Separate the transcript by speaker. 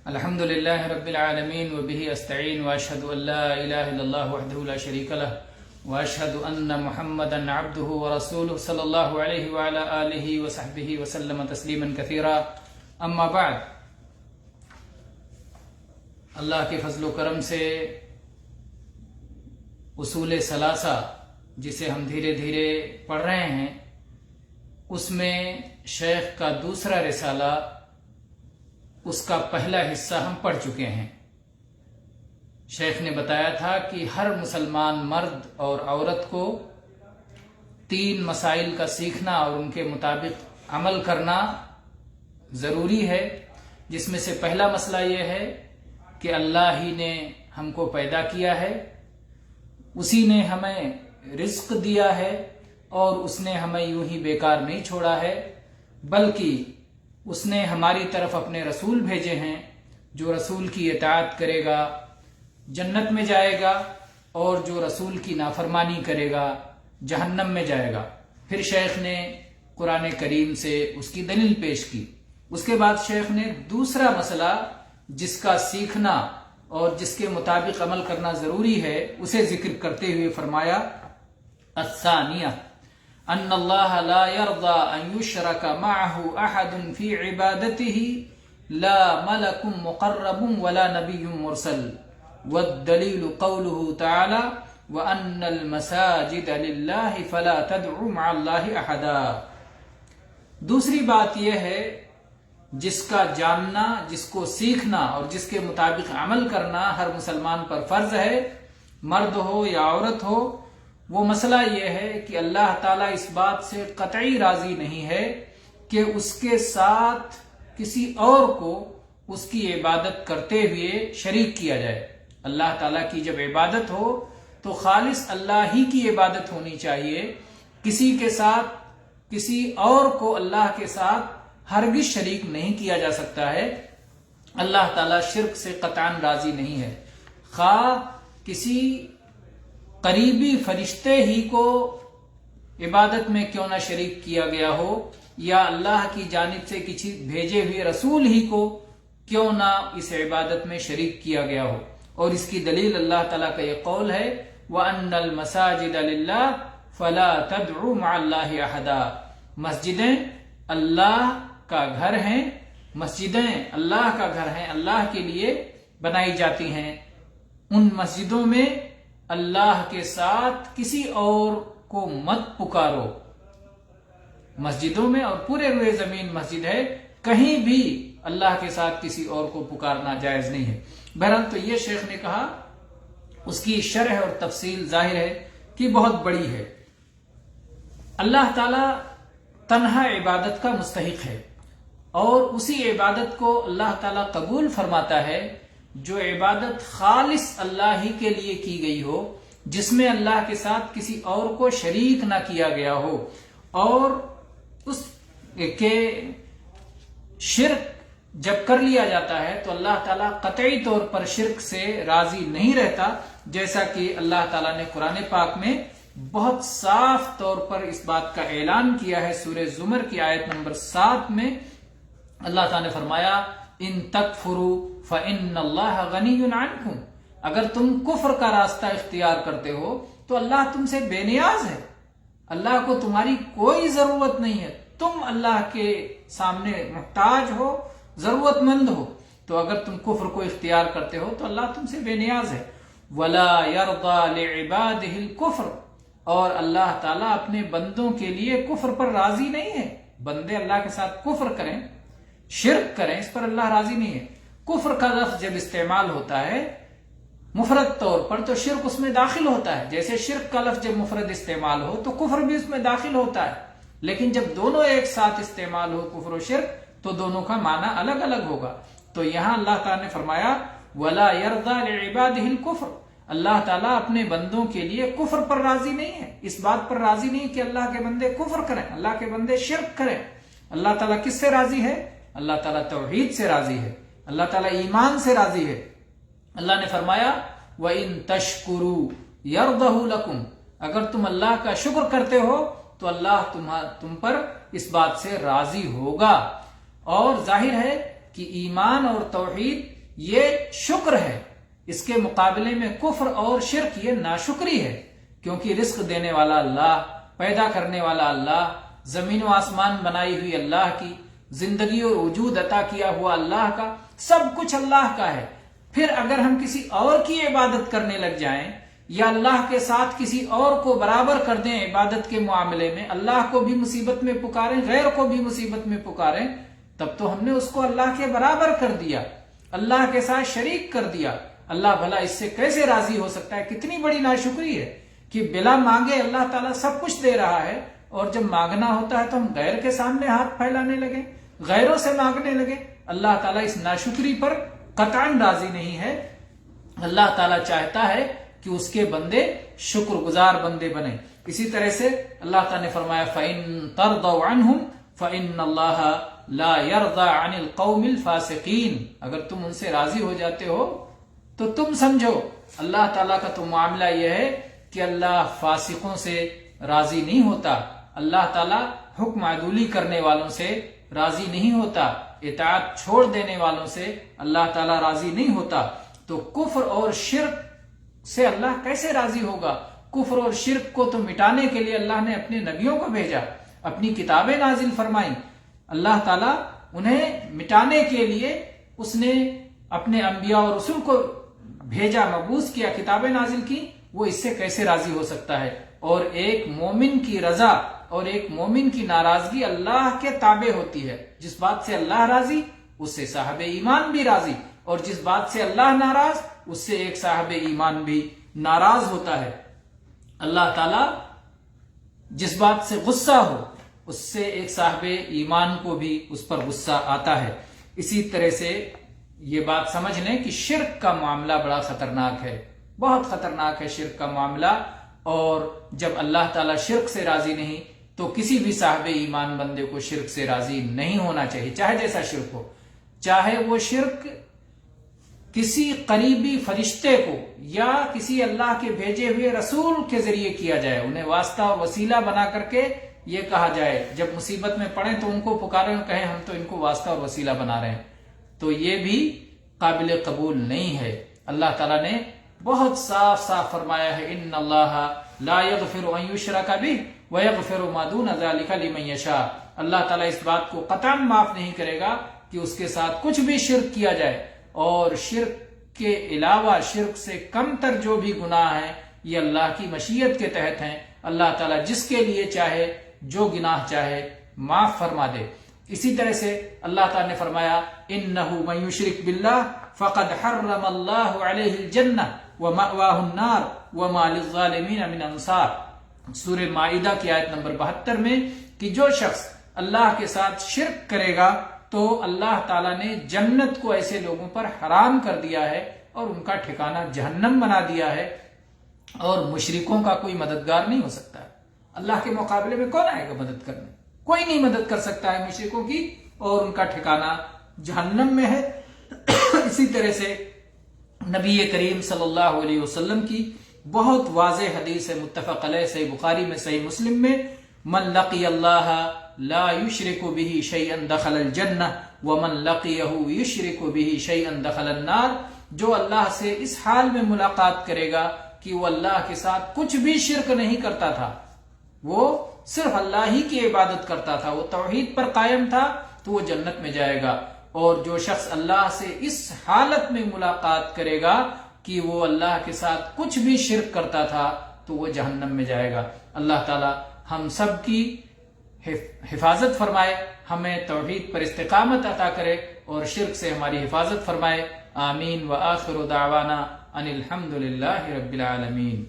Speaker 1: الحمد لله رب العالمين وبه أستعين وأشهد أن لا إله إلا الله وحده لا شريك له وأشهد أن محمدا عبده ورسوله صلى الله عليه وعلى آله وصحبه وسلم تسليما كثيرا أما بعد. اللہ کے فضل و کرم سے اصول ثلاثہ جسے ہم دھیرے دھیرے پڑھ رہے ہیں، اس میں شیخ کا دوسرا رسالہ، اس کا پہلا حصہ ہم پڑھ چکے ہیں. شیخ نے بتایا تھا کہ ہر مسلمان مرد اور عورت کو 3 مسائل کا سیکھنا اور ان کے مطابق عمل کرنا ضروری ہے، جس میں سے پہلا مسئلہ یہ ہے کہ اللہ ہی نے ہم کو پیدا کیا ہے، اسی نے ہمیں رزق دیا ہے اور اس نے ہمیں یوں ہی بیکار نہیں چھوڑا ہے، بلکہ اس نے ہماری طرف اپنے رسول بھیجے ہیں. جو رسول کی اطاعت کرے گا جنت میں جائے گا، اور جو رسول کی نافرمانی کرے گا جہنم میں جائے گا. پھر شیخ نے قرآن کریم سے اس کی دلیل پیش کی. اس کے بعد شیخ نے دوسرا مسئلہ جس کا سیکھنا اور جس کے مطابق عمل کرنا ضروری ہے اسے ذکر کرتے ہوئے فرمایا: الثانیہ ان اللہ لا يرضى ان يشرك معه احد في عبادته لا ملك مقرب ولا نبي مرسل، والدلیل قوله تعالی وان المساجد للہ فلا تدعوا مع اللہ احدا. دوسری بات یہ ہے جس کا جاننا، جس کو سیکھنا اور جس کے مطابق عمل کرنا ہر مسلمان پر فرض ہے، مرد ہو یا عورت ہو. وہ مسئلہ یہ ہے کہ اللہ تعالیٰ اس بات سے قطعی راضی نہیں ہے کہ اس کے ساتھ کسی اور کو اس کی عبادت کرتے ہوئے شریک کیا جائے. اللہ تعالیٰ کی جب عبادت ہو تو خالص اللہ ہی کی عبادت ہونی چاہیے. کسی کے ساتھ کسی اور کو اللہ کے ساتھ ہرگز شریک نہیں کیا جا سکتا ہے. اللہ تعالیٰ شرک سے قطعاً راضی نہیں ہے، خواہ کسی قریبی فرشتے ہی کو عبادت میں کیوں نہ شریک کیا گیا ہو، یا اللہ کی جانب سے کسی بھیجے ہوئے رسول ہی کو کیوں نہ اس عبادت میں شریک کیا گیا ہو. اور اس کی دلیل اللہ تعالیٰ کا یہ قول ہے: وَأَنَّ الْمَسَاجِدَ لِلَّهِ فَلَا تَدْعُوا مَعَ اللَّهِ أَحَدًا. مسجدیں اللہ کا گھر ہیں، مسجدیں اللہ کا گھر ہیں، اللہ کے لیے بنائی جاتی ہیں. ان مسجدوں میں اللہ کے ساتھ کسی اور کو مت پکارو. مسجدوں میں اور پورے روئے زمین مسجد ہے، کہیں بھی اللہ کے ساتھ کسی اور کو پکارنا جائز نہیں ہے. بہرحال تو یہ شیخ نے کہا، اس کی شرح اور تفصیل ظاہر ہے کہ بہت بڑی ہے. اللہ تعالی تنہا عبادت کا مستحق ہے، اور اسی عبادت کو اللہ تعالی قبول فرماتا ہے جو عبادت خالص اللہ ہی کے لیے کی گئی ہو، جس میں اللہ کے ساتھ کسی اور کو شریک نہ کیا گیا ہو. اور اس کے شرک جب کر لیا جاتا ہے تو اللہ تعالیٰ قطعی طور پر شرک سے راضی نہیں رہتا، جیسا کہ اللہ تعالیٰ نے قرآن پاک میں بہت صاف طور پر اس بات کا اعلان کیا ہے. سورہ زمر کی آیت نمبر 7 میں اللہ تعالیٰ نے فرمایا: ان تکفروا فإن اللہ غنی عنکم. اگر تم کفر کا راستہ اختیار کرتے ہو تو اللہ تم سے بے نیاز ہے، اللہ کو تمہاری کوئی ضرورت نہیں ہے، تم اللہ کے سامنے محتاج ہو، ضرورت مند ہو. تو اگر تم کفر کو اختیار کرتے ہو تو اللہ تم سے بے نیاز ہے. ولا يرضى لعباده الكفر. اور اللہ تعالیٰ اپنے بندوں کے لیے کفر پر راضی نہیں ہے. بندے اللہ کے ساتھ کفر کریں، شرک کریں، اس پر اللہ راضی نہیں ہے. کفر کا لفظ جب استعمال ہوتا ہے مفرد طور پر تو شرک اس میں داخل ہوتا ہے. جیسے شرک کا لفظ جب مفرد استعمال ہو تو کفر بھی اس میں داخل ہوتا ہے. لیکن جب دونوں ایک ساتھ استعمال ہو، کفر و شرک، تو دونوں کا معنی الگ الگ ہوگا. تو یہاں اللہ تعالیٰ نے فرمایا: وَلَا يَرْضَى لِعِبَادِهِ الْكُفْرَ. اللہ تعالیٰ اپنے بندوں کے لیے کفر پر راضی نہیں ہے، اس بات پر راضی نہیں کہ اللہ کے بندے کفر کریں، اللہ کے بندے شرک کریں. اللہ تعالیٰ کس سے راضی ہے؟ اللہ تعالیٰ توحید سے راضی ہے، اللہ تعالیٰ ایمان سے راضی ہے. اللہ نے فرمایا: وَإِن تَشْكُرُوا يَرْضَهُ لَكُمْ. اگر تم اللہ کا شکر کرتے ہو تو اللہ تم پر اس بات سے راضی ہوگا. اور ظاہر ہے کہ ایمان اور توحید یہ شکر ہے، اس کے مقابلے میں کفر اور شرک یہ ناشکری ہے، کیونکہ رزق دینے والا اللہ، پیدا کرنے والا اللہ، زمین و آسمان بنائی ہوئی اللہ کی، زندگی اور وجود عطا کیا ہوا اللہ کا، سب کچھ اللہ کا ہے۔ پھر اگر ہم کسی اور کی عبادت کرنے لگ جائیں یا اللہ کے ساتھ کسی اور کو برابر کر دیں عبادت کے معاملے میں، اللہ کو بھی مصیبت میں پکاریں، غیر کو بھی مصیبت میں پکاریں، تب تو ہم نے اس کو اللہ کے برابر کر دیا، اللہ کے ساتھ شریک کر دیا۔ اللہ بھلا اس سے کیسے راضی ہو سکتا ہے؟ کتنی بڑی ناشکری ہے کہ بلا مانگے اللہ تعالیٰ سب کچھ دے رہا ہے، اور جب مانگنا ہوتا ہے تو ہم غیر کے سامنے ہاتھ پھیلانے لگے، غیروں سے مانگنے لگے۔ اللہ تعالیٰ اس ناشکری پر قطعاً راضی نہیں ہے۔ اللہ تعالیٰ چاہتا ہے کہ اس کے بندے شکر گزار بندے بنے۔ اسی طرح سے اللہ تعالیٰ نے فرمایا فَإِن تَرْضَوْا عَنْهُمْ فَإِنَّ اللَّهَ لَا يَرْضَى عَنِ الْقَوْمِ الْفَاسِقِينَ، اگر تم ان سے راضی ہو جاتے ہو تو تم سمجھو اللہ تعالیٰ کا تو معاملہ یہ ہے کہ اللہ فاسقوں سے راضی نہیں ہوتا، اللہ تعالیٰ حکم عدولی کرنے والوں سے راضی نہیں ہوتا، اطاعت چھوڑ دینے والوں سے اللہ تعالیٰ راضی نہیں ہوتا۔ تو کفر اور شرک سے اللہ کیسے راضی ہوگا؟ کفر اور شرک کو تو مٹانے کے لیے اللہ نے اپنے نبیوں کو بھیجا، اپنی کتابیں نازل فرمائیں، اللہ تعالیٰ انہیں مٹانے کے لیے اس نے اپنے انبیاء اور رسول کو بھیجا، مبعوث کیا، کتابیں نازل کی، وہ اس سے کیسے راضی ہو سکتا ہے؟ اور ایک مومن کی رضا اور ایک مومن کی ناراضگی اللہ کے تابع ہوتی ہے۔ جس بات سے اللہ راضی اس سے صاحب ایمان بھی راضی، اور جس بات سے اللہ ناراض اس سے ایک صاحب ایمان بھی ناراض ہوتا ہے۔ اللہ تعالیٰ جس بات سے غصہ ہو اس سے ایک صاحب ایمان کو بھی اس پر غصہ آتا ہے۔ اسی طرح سے یہ بات سمجھ لیں کہ شرک کا معاملہ بڑا خطرناک ہے، بہت خطرناک ہے شرک کا معاملہ، اور جب اللہ تعالیٰ شرک سے راضی نہیں تو کسی بھی صاحب ایمان بندے کو شرک سے راضی نہیں ہونا چاہیے، چاہے جیسا شرک ہو، چاہے وہ شرک کسی قریبی فرشتے کو یا کسی اللہ کے بھیجے ہوئے رسول کے ذریعے کیا جائے، انہیں واسطہ اور وسیلہ بنا کر کے یہ کہا جائے، جب مصیبت میں پڑیں تو ان کو پکاریں اور کہیں ہم تو ان کو واسطہ اور وسیلہ بنا رہے ہیں، تو یہ بھی قابل قبول نہیں ہے۔ اللہ تعالیٰ نے بہت صاف صاف فرمایا ہے ان اللہ لا یغفر ان یشرک بہ ویغفر ما دون ذلک لمن یشاء، اللہ تعالیٰ اس بات کو قطعاً معاف نہیں کرے گا کہ اس کے ساتھ کچھ بھی شرک کیا جائے، اور شرک کے علاوہ شرک سے کم تر جو بھی گناہ ہیں یہ اللہ کی مشیت کے تحت ہیں، اللہ تعالیٰ جس کے لیے چاہے جو گناہ چاہے معاف فرما دے۔ اسی طرح سے اللہ تعالیٰ نے فرمایا انہ من یشرک باللہ فقد حرم اللہ علیہ الجنہ ومأواہ النار وما للظالمین من انصار، سورہ مائدہ کی آیت نمبر 72 میں، کہ جو شخص اللہ کے ساتھ شرک کرے گا تو اللہ تعالیٰ نے جنت کو ایسے لوگوں پر حرام کر دیا ہے اور ان کا ٹھکانہ جہنم بنا دیا ہے، اور مشرکوں کا کوئی مددگار نہیں ہو سکتا ہے۔ اللہ کے مقابلے میں کون آئے گا مدد کرنے؟ کوئی نہیں مدد کر سکتا ہے مشرکوں کی، اور ان کا ٹھکانہ جہنم میں ہے۔ اسی طرح سے نبی کریم صلی اللہ علیہ وسلم کی بہت واضح حدیث ہے، متفق علیہ، صحیح بخاری میں، صحیح مسلم میں، من لقی اللہ لا یشرک بہ شیئا دخل الجنہ ومن لقیہ یشرک بہ شیئا دخل النار، جو اللہ سے اس حال میں ملاقات کرے گا کہ وہ اللہ کے ساتھ کچھ بھی شرک نہیں کرتا تھا، وہ صرف اللہ ہی کی عبادت کرتا تھا، وہ توحید پر قائم تھا، تو وہ جنت میں جائے گا، اور جو شخص اللہ سے اس حالت میں ملاقات کرے گا کہ وہ اللہ کے ساتھ کچھ بھی شرک کرتا تھا تو وہ جہنم میں جائے گا۔ اللہ تعالی ہم سب کی حفاظت فرمائے، ہمیں توحید پر استقامت عطا کرے اور شرک سے ہماری حفاظت فرمائے۔ آمین۔ وآخر دعوانا ان الحمد للہ رب العالمین۔